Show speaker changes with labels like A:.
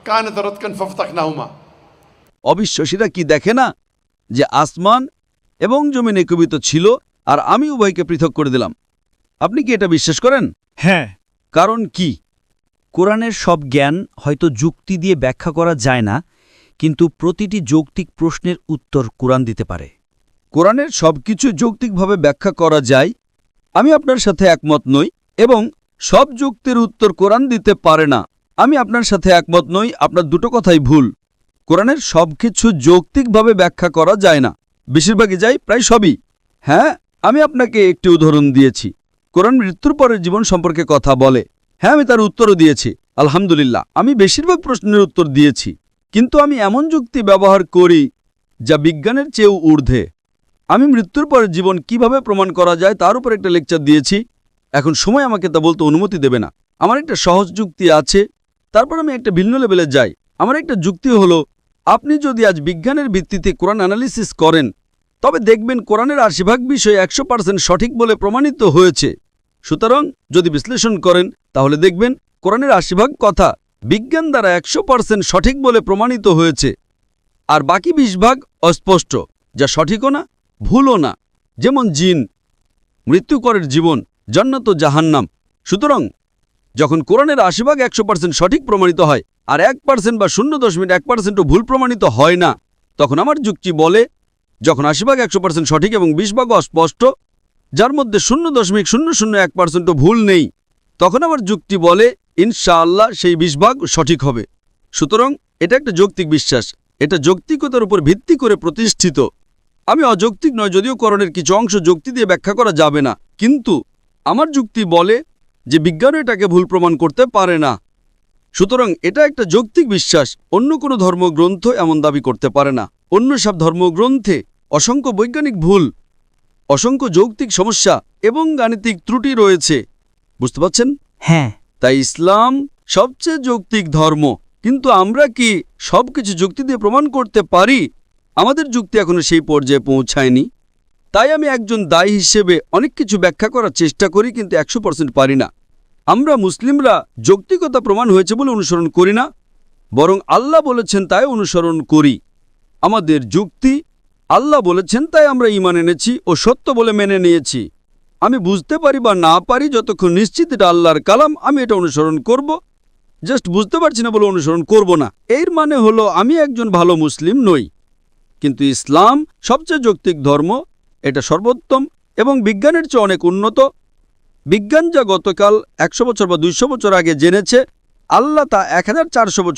A: كانت رتقا ففتقناهما।
B: অবিশ্বাসীরা কি দেখে না যে আসমান এবং জমিন একীভূত ছিল আর আমি উভয়কে পৃথক করে দিলাম? আপনি কি এটা বিশ্বাস করেন?
C: হ্যাঁ।
B: কারণ কি?
D: কোরআনের সব জ্ঞান হয়তো যুক্তি দিয়ে ব্যাখ্যা করা যায় না, কিন্তু প্রতিটি যৌক্তিক প্রশ্নের উত্তর কোরআন দিতে পারে।
B: কোরআনের সবকিছু যৌক্তিকভাবে ব্যাখ্যা করা যায়, আমি আপনার সাথে একমত নই, এবং সব যুক্তির উত্তর কোরআন দিতে পারে না, আমি আপনার সাথে একমত নই। আপনার দুটো কথাই ভুল। কোরআনের সবকিছু যৌক্তিকভাবে ব্যাখ্যা করা যায় না, বেশিরভাগই যায়, প্রায় সবই। হ্যাঁ, আমি আপনাকে একটি উদাহরণ দিয়েছি। কোরআন মৃত্যুর পরের জীবন সম্পর্কে কথা বলে। হ্যাঁ, আমি তার উত্তরও দিয়েছি, আলহামদুলিল্লাহ। আমি বেশিরভাগ প্রশ্নের উত্তর দিয়েছি, কিন্তু আমি এমন যুক্তি ব্যবহার করি যা বিজ্ঞানের চেয়েও ঊর্ধ্বে। আমি মৃত্যুর পরের জীবন কিভাবে প্রমাণ করা যায় তার উপর একটা লেকচার দিয়েছি। এখন সময় আমাকে তা বলতে অনুমতি দেবে না। আমার একটা সহজ যুক্তি আছে, তারপর আমি একটা ভিন্ন লেভেলে যাই। আমার একটা যুক্তি হলো, আপনি যদি আজ বিজ্ঞানের ভিত্তিতে কোরআন অ্যানালিসিস করেন, তবে দেখবেন কোরআনের ৮০% বিষয় ১০০% সঠিক বলে প্রমাণিত হয়েছে। সুতরাং যদি বিশ্লেষণ করেন, তাহলে দেখবেন কোরআনের ৮০% কথা বিজ্ঞান দ্বারা ১০০% সঠিক বলে প্রমাণিত হয়েছে, আর বাকি ২০% অস্পষ্ট, যা সঠিকও না, ভুলও না। যেমন জিন, মৃত্যুকরের জীবন, জান্নাত ও জাহান্নাম। সুতরাং যখন কোরআনের ৮০% ১০০% সঠিক প্রমাণিত হয়, আর 1% বা 0.1%ও ভুল প্রমাণিত হয় না, তখন আমার যুক্তি বলে, যখন ৮০% ১০০% সঠিক এবং ২০% অস্পষ্ট, যার মধ্যে 0.001%ও ভুল নেই, তখন আমার যুক্তি বলে ইনশাআল্লাহ সেই ২০% সঠিক হবে। সুতরাং এটা একটা যৌক্তিক বিশ্বাস, এটা যৌক্তিকতার উপর ভিত্তি করে প্রতিষ্ঠিত। আমি অযৌক্তিক নয়, যদিও কোরআনের কিছু অংশ যুক্তি দিয়ে ব্যাখ্যা করা যাবে না, কিন্তু আমার যুক্তি বলে যে বিজ্ঞানও এটাকে ভুল প্রমাণ করতে পারে না। সুতরাং এটা একটা যৌক্তিক বিশ্বাস। অন্য কোনো ধর্মগ্রন্থ এমন দাবি করতে পারে না। অন্য সব ধর্মগ্রন্থে অসংখ্য বৈজ্ঞানিক ভুল, অসংখ্য যৌক্তিক সমস্যা এবং গাণিতিক ত্রুটি রয়েছে। বুঝতে পারছেন?
D: হ্যাঁ।
B: তাই ইসলাম সবচেয়ে যৌক্তিক ধর্ম। কিন্তু আমরা কি সবকিছু যুক্তি দিয়ে প্রমাণ করতে পারি? আমাদের যুক্তি এখনো সেই পর্যায়ে পৌঁছায়নি। তাই আমি একজন দায়ী হিসেবে অনেক কিছু ব্যাখ্যা করার চেষ্টা করি, কিন্তু ১০০% পারি না। আমরা মুসলিমরা যৌক্তিকতা প্রমাণ হয়েছে বলে অনুসরণ করি না, বরং আল্লাহ বলেছেন তাই অনুসরণ করি। আমাদের যুক্তি আল্লাহ বলেছেন তাই আমরা ঈমান এনেছি ও সত্য বলে মেনে নিয়েছি। আমি বুঝতে পারি বা না পারি, যতক্ষণ নিশ্চিত এটা আল্লাহর কালাম, আমি এটা অনুসরণ করব। জাস্ট বুঝতে পারছি না বলে অনুসরণ করব না। এর মানে হলো আমি একজন ভালো মুসলিম নই। কিন্তু ইসলাম সবচেয়ে যৌক্তিক ধর্ম, এটা সর্বোত্তম এবং বিজ্ঞানের চেয়ে অনেক উন্নত। বিজ্ঞান যা গতকাল ১০০ বছর বা ২০০ বছর আগে জেনেছে, আল্লাহ তা ১৪০০ বছর